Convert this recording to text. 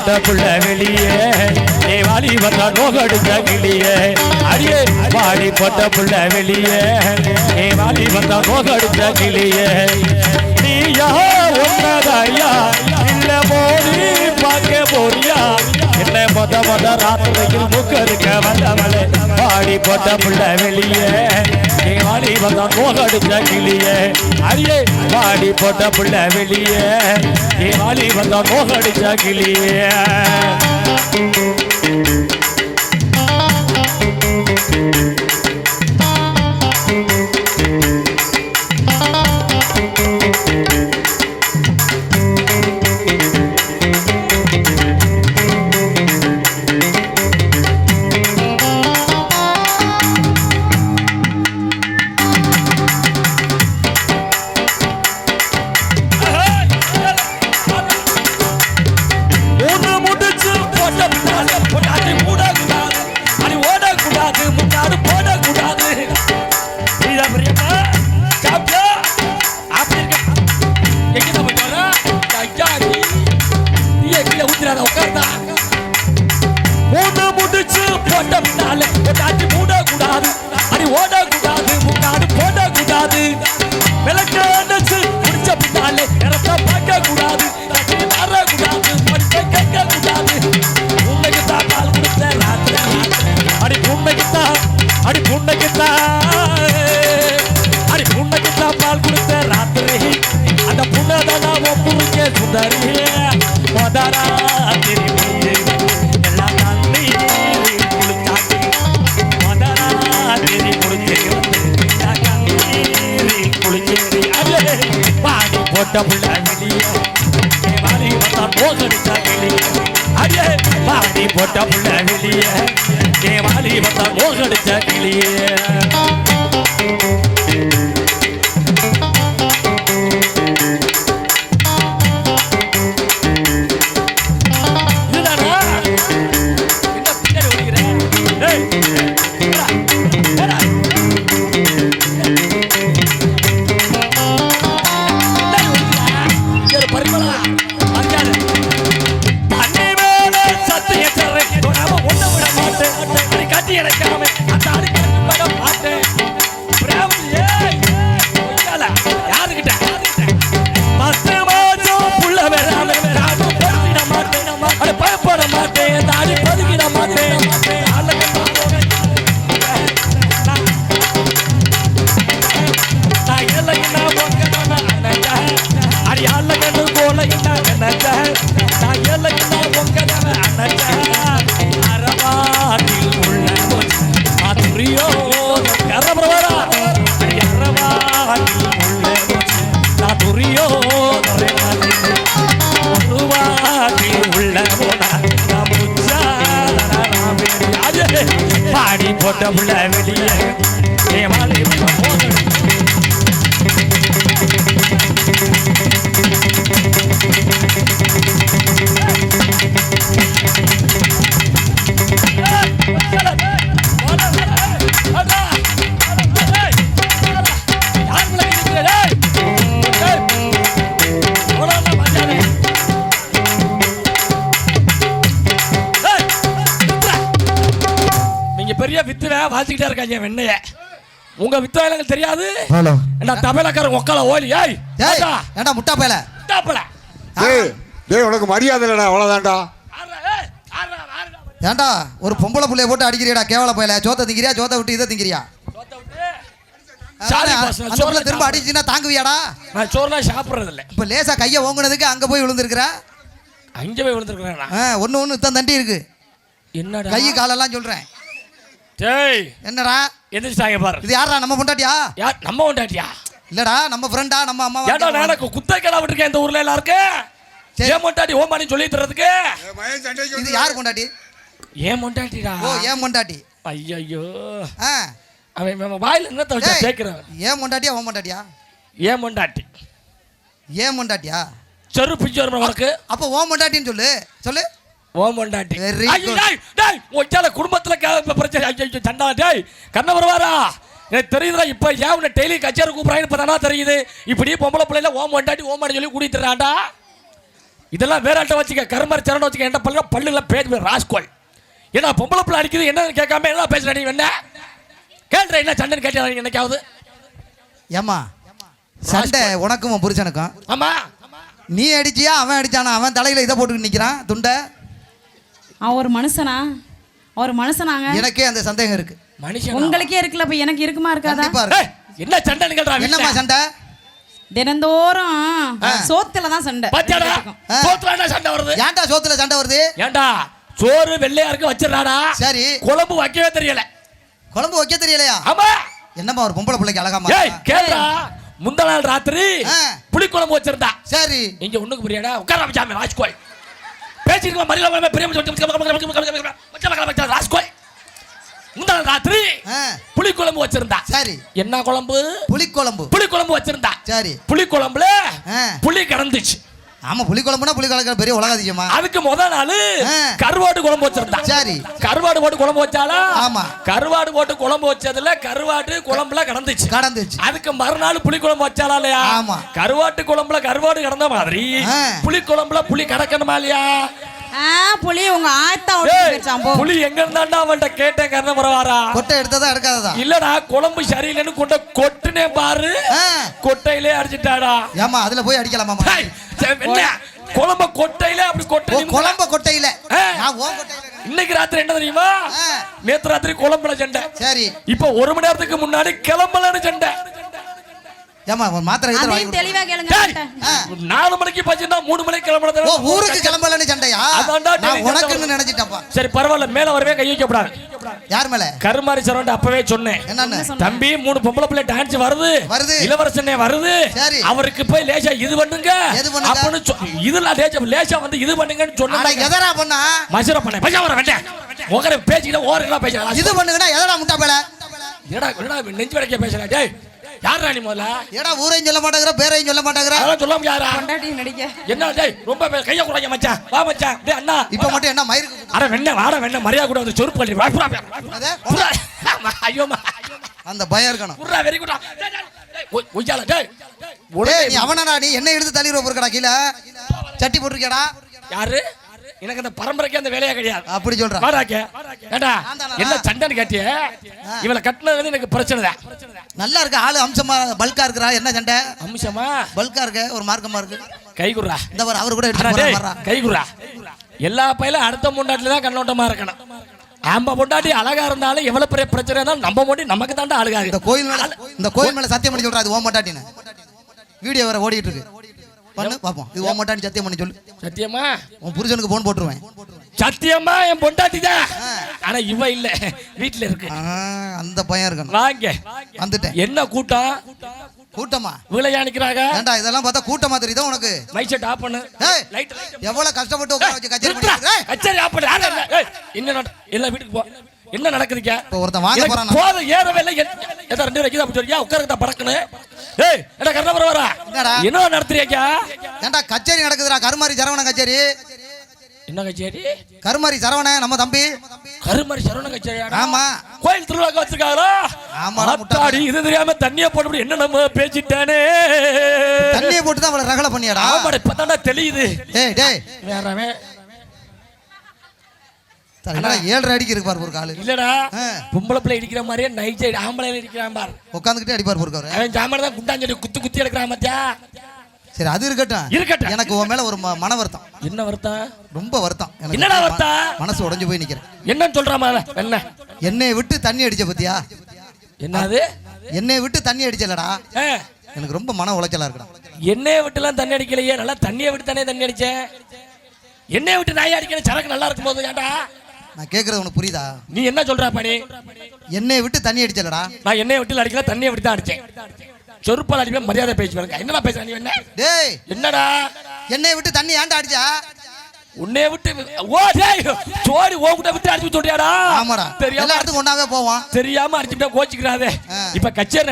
போட்ட புள்ள வெளியே வாலி வந்தா நோகடிச்ச கிளியே அடியே வாடி போட்ட புள்ள வெளியே வாலி வந்தா நோகடிச்ச கிளியே நீயா ஒன்னதையா இல்ல மோடி பார்க்க போறியா என்ன மொத ராத்திரையில் முக்கருக்க வந்தவளே வாடி போட்ட புள்ள வெளியே வாடி வந்தா நோகடிச்ச கிளியே அடியே வாடி போட்ட புள்ள வெளியே வாடி வந்தா நோகடிச்ச கிளியே போட்ட புள்ள வெளியே வாடி வந்தா நோகடிச்ச கிளியே அடியே வாடி போட்ட புள்ள வெளியே வாடி வந்தா நோகடிச்ச கிளியே போட்ட புள்ள வெளியே வாடி பெரிய வித்துவே வாசிக்கிட்டே இருக்காங்க வெண்ணைய உங்க வித்துவே எனக்கு தெரியாது என்ன தபேலக்காரன் ஒக்கல ஓலி ஏய் ஏண்டா முட்டா பேல டேய் உனக்கு மரியாதை இல்லடா அவ்வளவுதான்டா ஏண்டா ஒரு பொம்பளை புள்ளைய போட்டு அடிக்கிறியடா கேவல பேல ஜோத்த திங்கிறியா ஜோத்த விட்டு இத திங்கிறியா சோறுல திரும்ப அடிச்சினா தாங்குவியாடா நான் சோறுலாம் சாப்பிடுறது இல்ல இப்ப லேசா கைய ஓங்குனதுக்கு அங்க போய் விழுந்திருக்கற அங்க போய் விழுந்திருக்கறேனா ஒன்னு இத்தன் தண்டி இருக்கு என்னடா கை கால் எல்லாம் சொல்றேன் டேய் என்னடா எந்திரிச்சாங்க பாரு இது யாரா நம்ம பொண்டாட்டியா யார் நம்ம பொண்டாட்டியா இல்லடா நம்ம ஃப்ரெண்டா நம்ம அம்மா ஏடா நான் குத்தக்கடா விட்டுருக்கேன் இந்த ஊர்ல எல்லாருக்கும் ஏன் பொண்டாட்டி ஓமானி சொல்லி தரதுக்கு இது யார் பொண்டாட்டி ஏன் பொண்டாட்டிடா ஓ ஏன் பொண்டாட்டி ஐயோ அவன் வாயில என்னத்த வச்சு கேக்குறான் ஏன் பொண்டாட்டியா ஓம் பொண்டாட்டியா ஏன் பொண்டாட்டி ஏன் பொண்டாட்டியா செரு பிஞ்சு வரும் உனக்கு அப்ப ஓம் பொண்டாட்டின்னு சொல்லு சொல்லு ஓம் பொண்டாட்டி டேய் ஒச்சால குடும்பத்துல பிரச்சனை ஐயோ சண்டா டேய் கண்ண வருவாரா எனக்கு தெரியுதுடா இப்போ ஏன் உன்னை டெய்லி கச்சேரி கூப்பிட்றான்னு இப்போ தானா தெரியுது இப்படி பொம்பளை பிள்ளைல ஓம் பொண்டாட்டி ஓமாடி சொல்லி கூட்டிட்டுறான்டா இதெல்லாம் வேற ஆட்ட வச்சுக்க கருமாரி சரணம் வச்சுக்க என்ன பல்ல பல்லுல பேச்சு ராஸ்கோல் ஏன்னா பொம்பளை பிள்ளை அடிக்குது என்னன்னு கேட்காம என்ன பேசுற நீ என்ன கேள்ற என்ன சண்டைன்னு கேட்டா என்னைக்காவது ஏமா சண்டை உனக்கும் உன் புருஷனுக்கும் ஆமா நீ அடிச்சியா அவன் அடிச்சானா அவன் தலையில இதை போட்டுக்கிட்டு நிக்கிறான் துண்டை அவன் ஒரு மனுஷனா ஒரு மனுஷனாங்க எனக்கே அந்த சந்தேகம் இருக்கு மனுஷன் உங்களுக்கே இருக்குல்ல அப்ப எனக்கு இருக்குமா இருக்காதா கண்டிப்பா இருக்கு. என்ன சண்டைன்னு கேள்றா என்னம்மா சண்டை தினந்தோறும் சோத்துல தான் சண்டை பாத்தியாடா சோத்துல என்ன சண்டை வருது ஏன்டா சோத்துல சண்டை வருது ஏன்டா சோறு வெள்ளையா இருக்கு வச்சிடறாடா சரி குழம்பு வைக்கவே தெரியல குழம்பு வைக்க தெரியலையா ஆமா என்னம்மா ஒரு பொம்பளை பிள்ளைக்கு அழகாமா ஏய் கேளுடா முந்தா நாள் ராத்திரி ஆ. புளி குழம்பு வச்சிருந்தா சரி இங்க ஒண்ணுக்கு புரியாடா உட்கார வச்சாமே ராஜ்கோய் பேசிட்டு மரியாதை பெரிய ராஜ்கோய் முந்தா நாள் ராத்திரி ஆ. புளி குழம்பு வச்சிருந்தா சரி என்ன குழம்பு புளிக்குழம்பு புளி குழம்பு வச்சிருந்தா சரி புளி குழம்புல ஆ. புளி கடந்துச்சு ஆமா புளிக்குழம்புனா புளிக்குழம்பு பெரிய உலக அதிகமா அதுக்கு முதல் நாள் ஆ. கருவாடு குழம்பு வச்சிருந்தா சரி கருவாடு போட்டு குழம்பு வச்சாலா ஆமா. கருவாடு போட்டு குழம்பு வச்சதுல கருவாடு குழம்புல கடந்துச்சு கடந்துச்சு அதுக்கு மறுநாள் புளி குழம்பு வச்சாலா இல்லையா ஆமா. கருவாட்டு குழம்புல கருவாடு கடந்த மாதிரி ஆ. புளி குழம்புல புளி கடக்கணுமா இல்லையா புலி உங்க ஆத்தா ஏய், போ புளி எங்க இருந்தாண்டா அவன்கிட்ட கேட்டேன் கருண பரவாரா கொட்டை எடுத்ததா எடுக்காததா இல்லடா குழம்பு சரியில்லைன்னு கொண்ட கொட்டுனே பாரு ஆ. கொட்டையிலே அடிச்சிட்டாடா ஏமா அதுல போய் அடிக்கலாமா ஏய், சரி, என்ன குழம்பு கொட்டையில அப்படி கொட்டை நிமிந்தா- குழம்ப கொட்டையில ஆ. நான் ஓ கொட்டையில இன்னைக்கு ராத்திரி என்ன தெரியுமா ஆ. நேத்து ராத்திரி குழம்புல சண்டை சரி இப்ப ஒரு மணி நேரத்துக்கு முன்னாடி கிளம்பலன்னு சண்டை ஏமா ஒரு மாத்திரை இதில் வாங்கி அதையும் கொடு. தெளிவா கேளுங்க டேய், என்கிட்ட. 4 மணிக்கு பச்சுனா 3 மணிக்கு கிளம்புறது ஓ ஊருக்கு கிளம்பலன்னு சண்டையா அதான்டா நான் டெய்லி உனக்குன்னு நினைச்சிட்டப்பா சரி பரவாயில்ல மேல வரவே கை வைக்கப்படாது யார் மேல கருமாரி சரவண்ட அப்பவே சொன்னேன் என்னன்னு தம்பி 3 பொம்பளை பிள்ளை டான்ஸ் வருது வருது. இளவரசனே வருது சரி. அவருக்கு போய் லேசா இது பண்ணுங்க எது பண்ணுங்க? அப்படின்னு இதுல லேசா வந்து இது பண்ணுங்கன்னு ஆனா சொன்னாங்க எதடா பண்ணா மசுர பண்ண பைசா வர வேண்டாம் உங்கற பேசிக்கிட்ட ஓரங்களா பேசலாம் இது பண்ணுங்கடா எதடா முட்டா பேல என்னடா நெஞ்சு வடைக்க பேசலாம் டேய் யாரா நீ முதல்ல ஏடா ஊரையும் சொல்ல மாட்டேங்கிற பேரையும் சொல்ல மாட்டேங்கிற அதெல்லாம் சொல்லாம யாரா பொண்டாட்டி நடிக்க என்ன டேய் ரொம்ப கைய குறாங்க மச்சான் வா மச்சான் டேய் அண்ணா இப்ப மட்டும் என்ன மயிருக்கு அட வெண்ண வாட வெண்ண மரியாதை கூட வந்து சொருப்பு கழட்டி வா புறா அது? ஐயோமா அந்த பயம் இருக்கணும் புறா வெரி குட் ஒய்யால டேய் டேய் நீ அவனடா நீ என்ன எடுத்து தள்ளிடுவ போறடா கீழ சட்டி போட்டுருக்கேடா யாரு எனக்கு அந்த பரம்பரைக்கு அந்த வேலையே கிடையாது அப்படி சொல்றா வாடாக்க ஏண்டா என்ன சண்டைன்னு கேட்டியே இவளை கட்டினது வந்து எனக்கு பிரச்சனை தான் நல்லா இருக்கு ஆளு அம்சமா பல்கா இருக்கறா என்ன சண்டை அம்சமா பல்கா இருக்க ஒரு மார்க்கமா இருக்கு கை குடுறா இந்த பாரு அவர் கூட அடா எடுத்து டேய், போறா கை குடுறா எல்லா பையிலும் அடுத்த முண்டாட்டில தான் கண்ணோட்டமா இருக்கணும் நம்ம பொண்டாட்டி அழகா இருந்தாலும் எவ்வளவு பெரிய பிரச்சனை இருந்தாலும் நம்ம பொண்டி நமக்கு தாண்டா இந்த அழகாது கோயில் மேல சத்தியம் பண்ணி சொல்றா இது ஓம் மட்டாட்டின்னு வீடியோ வேற ஓடிட்டு இருக்கு பண்ணு பாப்போம் இது ஓம் மட்டாட்டி சத்தியம் பண்ணி சொல்லு சத்தியமா உன் புருஷனுக்கு போன் போட்டுருவேன் சத்தியமா என் பொண்டாட்டி தான் ஆனா இவ இல்ல வீட்டுல இருக்கு அந்த பயம் இருக்கணும் வாங்க வந்துட்டேன் என்ன கூட்டம் கூட்டமா விளையா நிக்கிறாங்க ஏண்டா இதெல்லாம் பார்த்தா கூட்டமா தெரியுதா உனக்கு மைக் செட் ஆஃப் பண்ணு ஏய், லைட் எவ்வளவு கஷ்டப்பட்டு உட்கார வச்சு கச்சேரி நிறுத்துடா. பண்ணிட்டு இருக்க? கச்சேரி ஆஃப் பண்ணு ஆனா இல்ல. ஏய், என்ன எல்லாம் வீட்டுக்கு போ என்ன நடக்குதுங்க இப்ப ஒருத்தன் வாங்க போறானா போத ஏறவே இல்ல ஏதோ 2 வைக்குது அப்படி சொல்றியா உட்கார்றத படக்குன்னு ஏய் என்ன கர்ணபுரம் வரா என்னடா? என்ன நடத்துறீங்க ஏண்டா கச்சேரி நடக்குதுடா கருமாரி சரவண கச்சேரி என்ன கச்சேரி கருமாரி சரவண நம்ம தம்பி கருமாரி சரவண கச்சேரி ஆமா கோயில் திருவிழாக்கு வச்சிருக்காங்களா ஆமாடா, முட்டை. அத்தாடி இது தெரியாம தண்ணிய போட்டு என்ன நம்ம பேசிட்டானே தண்ணியை போட்டு தான் அவளை ரகலை பண்ணியாடா ஆமாடா இப்பதான்டா தெரியுது டேய் டேய் வேறவே என்னடா 7:30 அடிக்கு இருக்கு பாரு ஒரு காலு இல்லடா ஆ. பொம்பளை பிள்ளை இடிக்கிற மாதிரியே நைட் சைடு ஆம்பளை இடிக்கிறான் பார் உட்காந்துக்கிட்டே அடிப்பார் போருக்கு அவரு அவன் ஜாமான் தான் குண்டாஞ்செடி குத்து குத்தி எடுக்கிறான் மத்தியா சரி அது இருக்கட்டும் இருக்கட்டும். எனக்கு உன் மேல ஒரு மன வருத்தம் என்ன வருத்தம் ரொம்ப வருத்தம் எனக்கு என்னடா வருத்தம்? மனசு உடைஞ்சு போய் நிக்கிறேன் என்னன்னு சொல்றாமா என்ன என்னைய விட்டு தண்ணி அடிச்ச பத்தியா என்னது என்னைய விட்டு தண்ணி அடிச்சலடா ஆ, எனக்கு ரொம்ப மன உளைச்சலா இருக்குடா எண்ணெயை விட்டுலாம் தண்ணி அடிக்கலையே நல்லா தண்ணியை விட்டு தானே தண்ணி அடிச்சேன் எண்ணெயை விட்டு நாய் அடிக்கணும் சரக்கு நல்லா இருக்கும் போது ஏன்டா நான் கேக்குறது உனக்கு புரியுதா நீ என்ன சொல்ற பாணி என்னைய விட்டு தண்ணி அடிச்சலடா நான் எண்ணெயை விட்டு அடிக்கல தண்ணியை விட்டு தான் அடிச்சேன் சொருப்பால் அடிப்பேன் மரியாதை பேச்சு பாருங்க என்னடா பேசுற நீ என்ன டேய் என்னடா என்னைய விட்டு தண்ணி ஏன்டா அடிச்சா உன்னைய விட்டு ஓ டேய் சோடி ஓங்கிட்ட விட்டு அடிச்சு சொல்றியாடா ஆமாடா எல்லா தெரியாம இடத்துக்கும் ஒண்ணாவே போவோம் தெரியாம அடிச்சுட்டா கோச்சிக்கிறாதே ஆ. இப்ப கச்சேரி